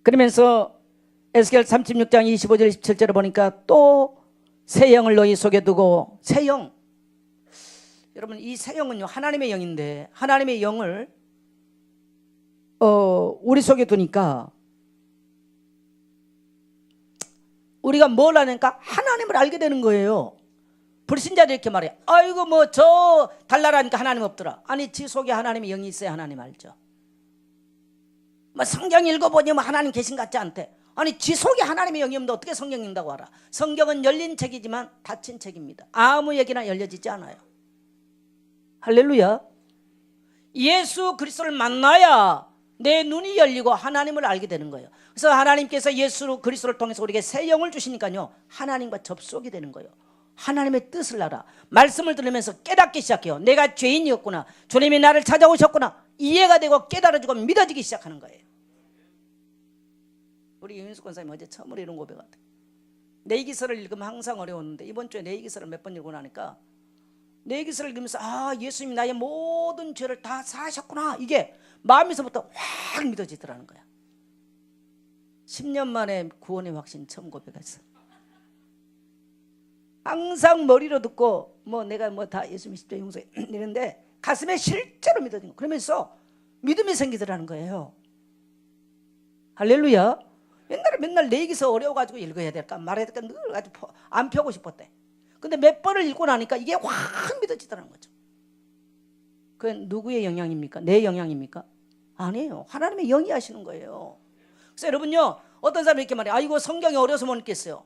그러면서 에스겔 36장 25절 27절을 보니까 또 새 영을 너희 속에 두고 새 영. 여러분 이 새 영은요 하나님의 영인데 하나님의 영을 우리 속에 두니까 우리가 뭘 하니까 하나님을 알게 되는 거예요. 불신자들이 이렇게 말해요. 아이고 뭐 저 달나라니까 하나님 없더라. 아니 지 속에 하나님의 영이 있어야 하나님 알죠. 뭐 성경 읽어보니 뭐 하나님 계신 것 같지 않대. 아니 지 속에 하나님의 영이 없는데 어떻게 성경 읽는다고 알아. 성경은 열린 책이지만 닫힌 책입니다. 아무 얘기나 열려지지 않아요. 할렐루야. 예수 그리스도를 만나야 내 눈이 열리고 하나님을 알게 되는 거예요. 그래서 하나님께서 예수 그리스도를 통해서 우리에게 새 영을 주시니까요 하나님과 접속이 되는 거예요. 하나님의 뜻을 알아. 말씀을 들으면서 깨닫기 시작해요. 내가 죄인이었구나. 주님이 나를 찾아오셨구나. 이해가 되고 깨달아지고 믿어지기 시작하는 거예요. 우리 윤숙 권사님 어제 처음으로 이런 고백 같아요. 내기서를 읽으면 항상 어려웠는데 이번 주에 내기서를 몇 번 읽고 나니까 내기서를 읽으면서 아 예수님이 나의 모든 죄를 다 사하셨구나. 이게 마음에서부터 확 믿어지더라는 거야. 10년 만에 구원의 확신 처음 고백했어. 항상 머리로 듣고 뭐 내가 뭐 다 예수님 십자 용서해 이런데 가슴에 실제로 믿어진 거. 그러면서 믿음이 생기더라는 거예요. 할렐루야. 옛날에 맨날 내 얘기서 어려워가지고 읽어야 될까 말해야 될까 늘 가지고 안 펴고 싶었대. 근데 몇 번을 읽고 나니까 이게 확 믿어지더라는 거죠. 그건 누구의 영향입니까? 내 영향입니까? 아니에요. 하나님의 영이 하시는 거예요. 그래서 여러분요, 어떤 사람이 이렇게 말해요. 아이고 성경이 어려서 못 읽겠어요.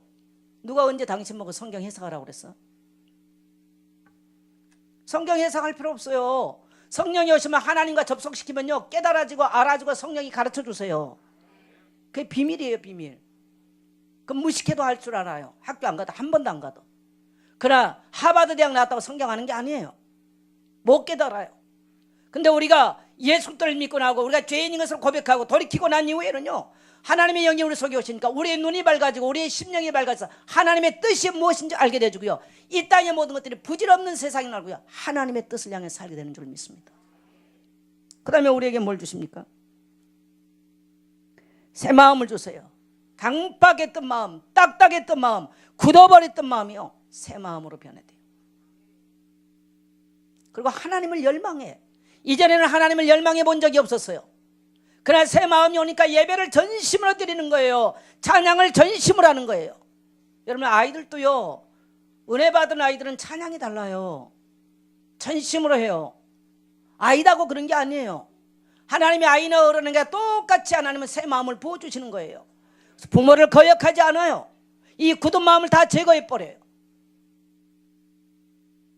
누가 언제 당신 보고 성경 해석하라고 그랬어? 성경 해석할 필요 없어요. 성령이 오시면 하나님과 접속시키면요 깨달아지고 알아지고 성령이 가르쳐 주세요. 그게 비밀이에요. 비밀. 그럼 무식해도 할 줄 알아요. 학교 안 가도 한 번도 안 가도. 그러나 하버드 대학 나왔다고 성경하는 게 아니에요. 못 깨달아요. 근데 우리가 예수를 믿고 나고 우리가 죄인인 것을 고백하고 돌이키고 난 이후에는요 하나님의 영이 우리 속에 오시니까 우리의 눈이 밝아지고 우리의 심령이 밝아서 하나님의 뜻이 무엇인지 알게 되주고요 이 땅의 모든 것들이 부질없는 세상이 나고요 하나님의 뜻을 향해 살게 되는 줄 믿습니다. 그 다음에 우리에게 뭘 주십니까? 새 마음을 주세요. 강팍했던 마음, 딱딱했던 마음, 굳어버렸던 마음이요 새 마음으로 변해돼요. 그리고 하나님을 열망해. 이전에는 하나님을 열망해 본 적이 없었어요. 그러나 새 마음이 오니까 예배를 전심으로 드리는 거예요. 찬양을 전심으로 하는 거예요. 여러분 아이들도요 은혜 받은 아이들은 찬양이 달라요. 전심으로 해요. 아이다고 그런 게 아니에요. 하나님의 아이나 어른에게 똑같이 하나님은 새 마음을 부어주시는 거예요. 부모를 거역하지 않아요. 이 굳은 마음을 다 제거해버려요.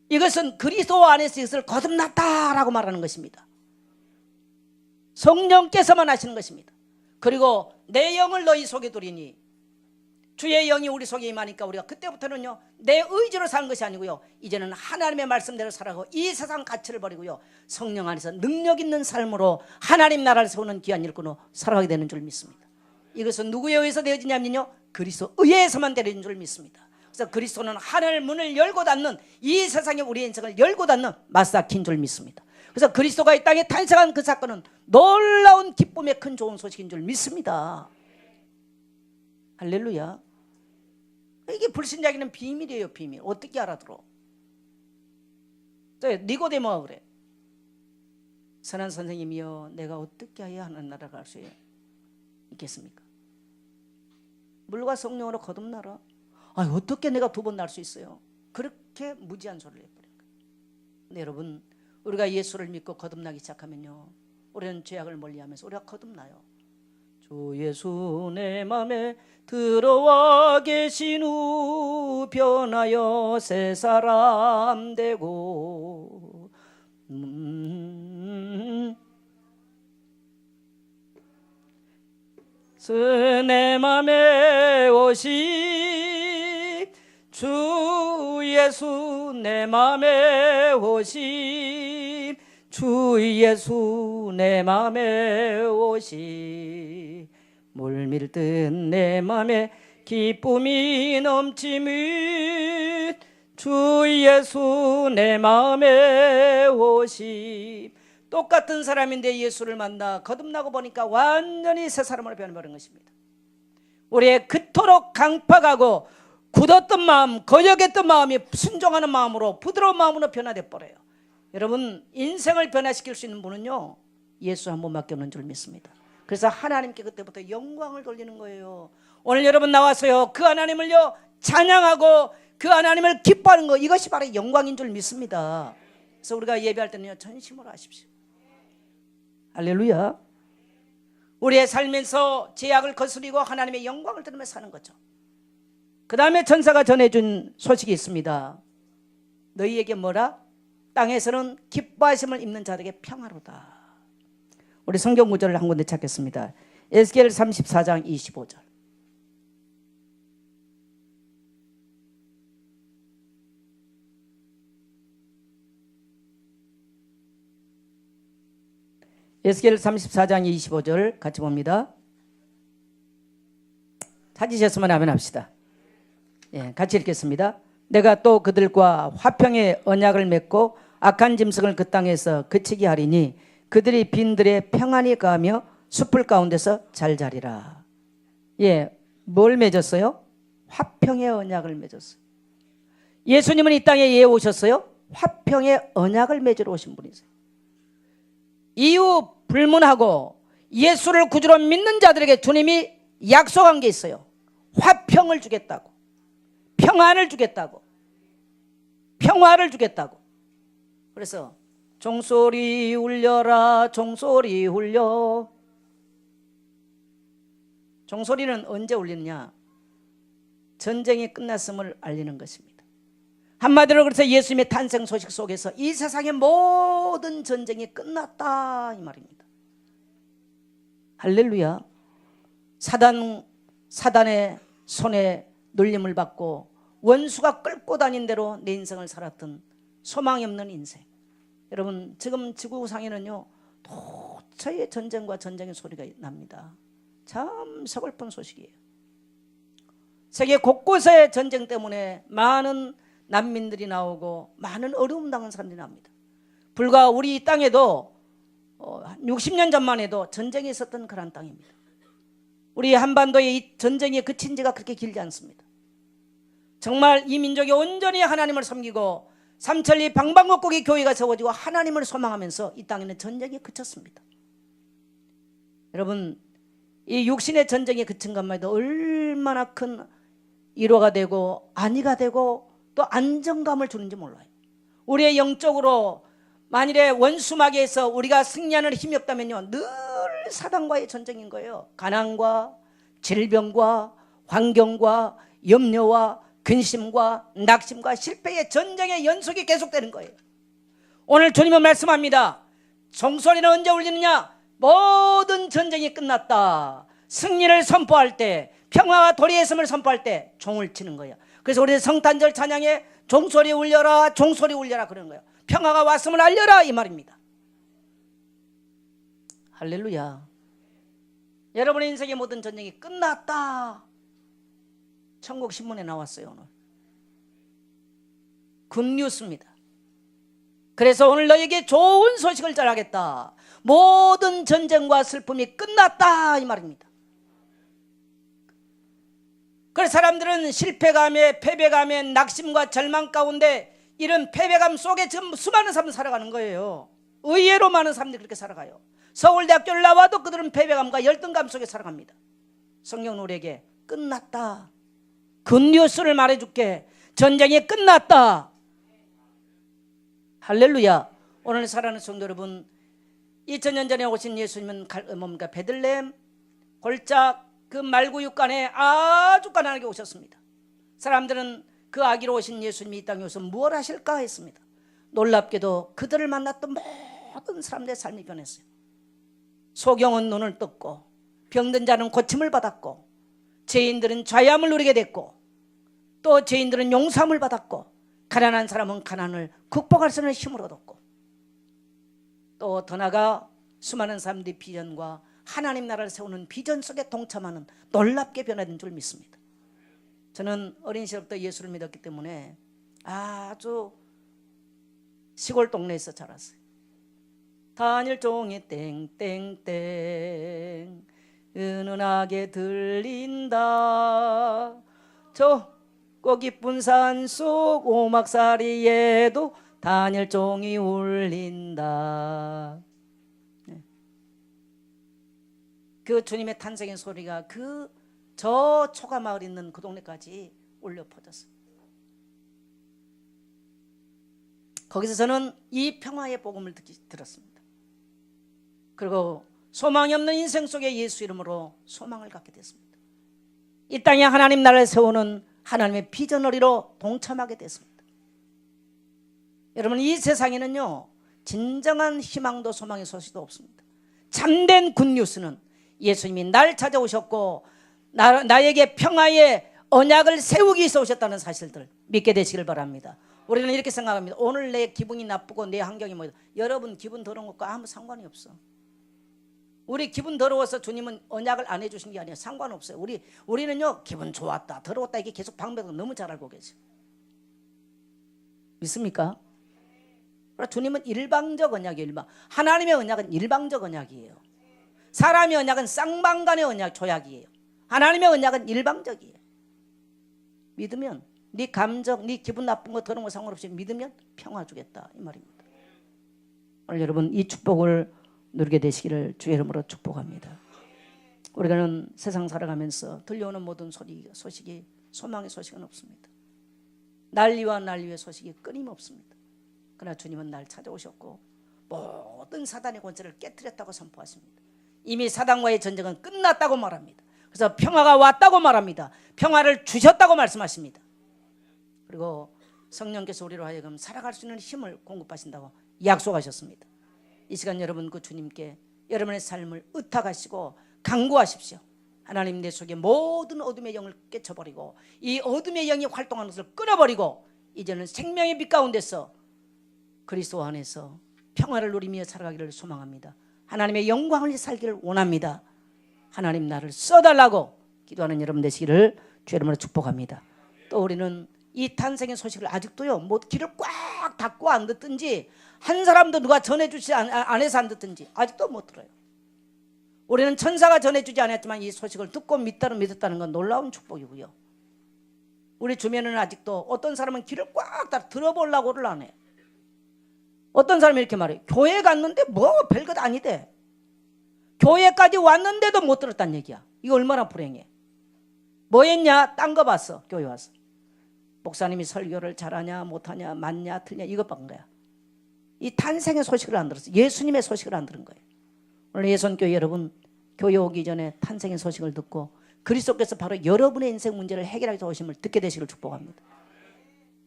이것은 그리스도 안에서 이것을 거듭났다라고 말하는 것입니다. 성령께서만 하시는 것입니다. 그리고 내 영을 너희 속에 두리니 주의 영이 우리 속에 임하니까 우리가 그때부터는요 내 의지로 사는 것이 아니고요 이제는 하나님의 말씀대로 살아가고 이 세상 가치를 버리고요 성령 안에서 능력 있는 삶으로 하나님 나라를 세우는 귀한 일꾼으로 살아가게 되는 줄 믿습니다. 이것은 누구에 의해서 되어지냐면요 그리스도 의해서만 되어진 줄 믿습니다. 그래서 그리스도는 하늘 문을 열고 닫는 이 세상에 우리의 인생을 열고 닫는 마스터키인 줄 믿습니다. 그래서 그리스도가 이 땅에 탄생한 그 사건은 놀라운 기쁨의 큰 좋은 소식인 줄 믿습니다. 할렐루야. 이게 불신자에게는 비밀이에요. 비밀. 어떻게 알아들어? 니고데모가 그래. 선한 선생님이여 내가 어떻게 해야 하는 나라를 갈 수 있겠습니까? 물과 성령으로 거듭나라. 아니, 어떻게 내가 두 번 날 수 있어요? 그렇게 무지한 소리를 해버린 거예요. 근데 여러분 우리가 예수를 믿고 거듭나기 시작하면요 우리는 죄악을 멀리하면서 우리가 거듭나요. 주 예수 내 맘에 들어와 계신 후 변하여 새 사람 되고 내 맘에 오시 주 예수 내 맘에 오시 주 예수 내 맘에 오시 물밀듯 내 맘에 기쁨이 넘치며 주 예수 내 맘에 오시 똑같은 사람인데 예수를 만나 거듭나고 보니까 완전히 새 사람으로 변해버린 것입니다. 우리의 그토록 강팍하고 굳었던 마음, 거역했던 마음이 순종하는 마음으로 부드러운 마음으로 변화돼 버려요. 여러분 인생을 변화시킬 수 있는 분은요 예수 한 분밖에 없는 줄 믿습니다. 그래서 하나님께 그때부터 영광을 돌리는 거예요. 오늘 여러분 나와서요 그 하나님을요 찬양하고 그 하나님을 기뻐하는 거 이것이 바로 영광인 줄 믿습니다. 그래서 우리가 예배할 때는요 전심으로 하십시오. 할렐루야. 우리의 삶에서 죄악을 거스리고 하나님의 영광을 들으며 사는 거죠. 그 다음에 천사가 전해준 소식이 있습니다. 너희에게 뭐라? 땅에서는 기뻐하심을 입는 자들에게 평화로다. 우리 성경 구절을 한 군데 찾겠습니다. 에스겔 34장 25절. 에스겔 34장 25절 같이 봅니다. 찾으셨으면 아멘 합시다. 예, 같이 읽겠습니다. 내가 또 그들과 화평의 언약을 맺고 악한 짐승을 그 땅에서 그치게 하리니 그들이 빈들에 평안히 가며 숲을 가운데서 잘 자리라. 예, 뭘 맺었어요? 화평의 언약을 맺었어요. 예수님은 이 땅에 왜 오셨어요? 화평의 언약을 맺으러 오신 분이세요. 이유 불문하고 예수를 구주로 믿는 자들에게 주님이 약속한 게 있어요. 화평을 주겠다고, 평안을 주겠다고, 평화를 주겠다고. 그래서 종소리 울려라, 종소리 울려. 종소리는 언제 울리느냐? 전쟁이 끝났음을 알리는 것입니다. 한마디로 그래서 예수님의 탄생 소식 속에서 이 세상의 모든 전쟁이 끝났다 이 말입니다. 할렐루야. 사단의 손에 눌림을 받고 원수가 끌고 다닌 대로 내 인생을 살았던 소망이 없는 인생. 여러분, 지금 지구상에는요 도처에 전쟁과 전쟁의 소리가 납니다. 참 서글픈 소식이에요. 세계 곳곳에 전쟁 때문에 많은 난민들이 나오고 많은 어려움 당한 사람들이 납니다. 불과 우리 땅에도 60년 전만 해도 전쟁이 있었던 그런 땅입니다. 우리 한반도의 이 전쟁이 그친 지가 그렇게 길지 않습니다. 정말 이 민족이 온전히 하나님을 섬기고 삼천리 방방곡곡에 교회가 세워지고 하나님을 소망하면서 이 땅에는 전쟁이 그쳤습니다. 여러분, 이 육신의 전쟁이 그친 것만 해도 얼마나 큰 위로가 되고 안위가 되고 또 안정감을 주는지 몰라요. 우리의 영적으로 만일에 원수마귀에서 우리가 승리하는 힘이 없다면요 늘 사단과의 전쟁인 거예요. 가난과 질병과 환경과 염려와 근심과 낙심과 실패의 전쟁의 연속이 계속되는 거예요. 오늘 주님은 말씀합니다. 종소리는 언제 울리느냐? 모든 전쟁이 끝났다. 승리를 선포할 때, 평화와 도리의 섬을 선포할 때 종을 치는 거예요. 그래서 우리 성탄절 찬양에 종소리 울려라, 종소리 울려라 그러는 거예요. 평화가 왔음을 알려라 이 말입니다. 할렐루야. 여러분의 인생의 모든 전쟁이 끝났다. 천국 신문에 나왔어요. 오늘 굿뉴스입니다. 그래서 오늘 너에게 좋은 소식을 전하겠다. 모든 전쟁과 슬픔이 끝났다 이 말입니다. 그래서 사람들은 실패감에 패배감에 낙심과 절망 가운데 이런 패배감 속에 지금 수많은 사람들 살아가는 거예요. 의외로 많은 사람들이 그렇게 살아가요. 서울대학교를 나와도 그들은 패배감과 열등감 속에 살아갑니다. 성경은 우리에게 끝났다. 굿뉴스를 말해줄게. 전쟁이 끝났다. 할렐루야. 오늘 사랑하는 성도 여러분, 2000년 전에 오신 예수님은 베들레헴 골짜 그 말구육간에 아주 가난하게 오셨습니다. 사람들은 그 아기로 오신 예수님이 이 땅에 오셔서 무엇 하실까 했습니다. 놀랍게도 그들을 만났던 모든 사람들의 삶이 변했어요. 소경은 눈을 떴고 병든 자는 고침을 받았고 죄인들은 좌야함을 누리게 됐고 또 죄인들은 용서함을 받았고 가난한 사람은 가난을 극복할 수 있는 힘을 얻었고 또 더 나아가 수많은 사람들이 비전과 하나님 나라를 세우는 비전 속에 동참하는 놀랍게 변화된 줄 믿습니다. 저는 어린 시절부터 예수를 믿었기 때문에 아주 시골 동네에서 자랐어요. 단일종이 땡땡땡 은은하게 들린다. 저 꽃기쁜 산속 오막살이에도 단일종이 울린다. 그 주님의 탄생의 소리가 저 초가 마을 있는 그 동네까지 울려 퍼졌어요. 거기서 저는 이 평화의 복음을 들었습니다. 그리고 소망이 없는 인생 속에 예수 이름으로 소망을 갖게 됐습니다. 이 땅에 하나님 나라를 세우는 하나님의 비전어리로 동참하게 됐습니다. 여러분, 이 세상에는요 진정한 희망도 소망의 소식도 없습니다. 참된 굿뉴스는 예수님이 날 찾아오셨고 나에게 평화의 언약을 세우기 위해서 오셨다는 사실들 믿게 되시길 바랍니다. 우리는 이렇게 생각합니다. 오늘 내 기분이 나쁘고 내 환경이 뭐다. 여러분 기분 더러운 것과 아무 상관이 없어. 우리 기분 더러워서 주님은 언약을 안 해주신 게 아니에요. 상관없어요. 우리는요 기분 좋았다 더러웠다 이게 계속 방법을 너무 잘 알고 계세요. 믿습니까? 주님은 일방적 언약이에요. 하나님의 언약은 일방적 언약이에요. 사람의 언약은 쌍방간의 언약 조약이에요. 하나님의 언약은 일방적이에요. 믿으면 네 감정, 네 기분 나쁜 거 그런 거 상관없이 믿으면 평화 주겠다 이 말입니다. 오늘 여러분 이 축복을 누리게 되시기를 주의 이름으로 축복합니다. 우리가는 세상 살아가면서 들려오는 모든 소식이 소망의 소식은 없습니다. 난리와 난리의 소식이 끊임없습니다. 그러나 주님은 날 찾아오셨고 모든 사단의 권세를 깨뜨렸다고 선포하십니다. 이미 사단과의 전쟁은 끝났다고 말합니다. 그래서 평화가 왔다고 말합니다. 평화를 주셨다고 말씀하십니다. 그리고 성령께서 우리로 하여금 살아갈 수 있는 힘을 공급하신다고 약속하셨습니다. 이 시간 여러분 그 주님께 여러분의 삶을 의탁하시고 간구하십시오. 하나님 내 속에 모든 어둠의 영을 깨쳐버리고 이 어둠의 영이 활동하는 것을 끊어버리고 이제는 생명의 빛 가운데서 그리스도 안에서 평화를 누리며 살아가기를 소망합니다. 하나님의 영광을 살기를 원합니다. 하나님 나를 써달라고 기도하는 여러분 되시기를 주의 이름으로 축복합니다. 또 우리는 이 탄생의 소식을 아직도요 뭐 귀를 꽉 닫고 안 듣든지 한 사람도 누가 전해주지 않아서 안 듣든지 아직도 못 들어요. 우리는 천사가 전해주지 않았지만 이 소식을 듣고 믿었다는 건 놀라운 축복이고요. 우리 주변에는 아직도 어떤 사람은 귀를 꽉 닫고 들어보려고를 안 해요. 어떤 사람이 이렇게 말해요. 교회 갔는데 뭐 별것 아니대. 교회까지 왔는데도 못 들었다는 얘기야. 이거 얼마나 불행해. 뭐 했냐? 딴 거 봤어. 교회 와서. 목사님이 설교를 잘하냐 못하냐 맞냐 틀냐 이것 본 거야. 이 탄생의 소식을 안 들었어. 예수님의 소식을 안 들은 거예요. 오늘 예선교회 여러분 교회 오기 전에 탄생의 소식을 듣고 그리스도께서 바로 여러분의 인생 문제를 해결하기 위해서 오심을 듣게 되시길 축복합니다.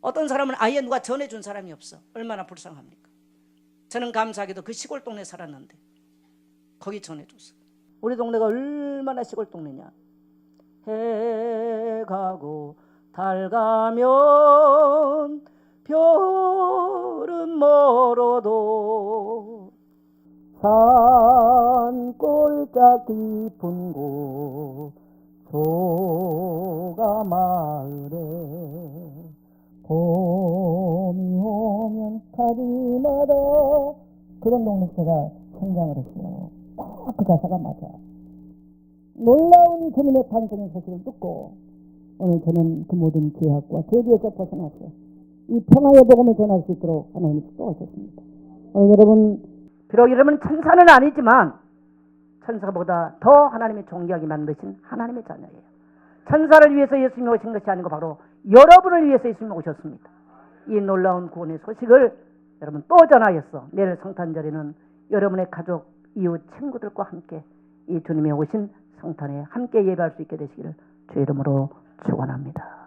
어떤 사람은 아예 누가 전해준 사람이 없어. 얼마나 불쌍합니까? 저는 감사하게도 그 시골 동네에 살았는데 거기 전해줬어. 우리 동네가 얼마나 시골 동네냐. 해 가고 달 가면 별은 멀어도 산골짜 깊은 곳 소가 마을에 봄이 오면 가지마다 그런 동네에서 제가 성장을 했어요. 딱 그 가사가 맞아. 놀라운 주님의 탄생의 소식을 듣고 오늘 저는 그 모든 죄악과 죄지에서 벗어났어요. 이 평화의 복음을 전할 수 있도록 하나님이 축복하셨습니다. 오늘 여러분 비록 여러분 천사는 아니지만 천사보다 더 하나님이 존귀하게 만드신 하나님의 자녀예요. 천사를 위해서 예수님이 오신 것이 아니고 바로 여러분을 위해서 예수님이 오셨습니다. 이 놀라운 구원의 소식을 여러분 또 전하였어. 내일 성탄절에는 여러분의 가족, 이웃, 친구들과 함께 이 주님이 오신 성탄에 함께 예배할 수 있게 되시기를 주의 이름으로 축원합니다.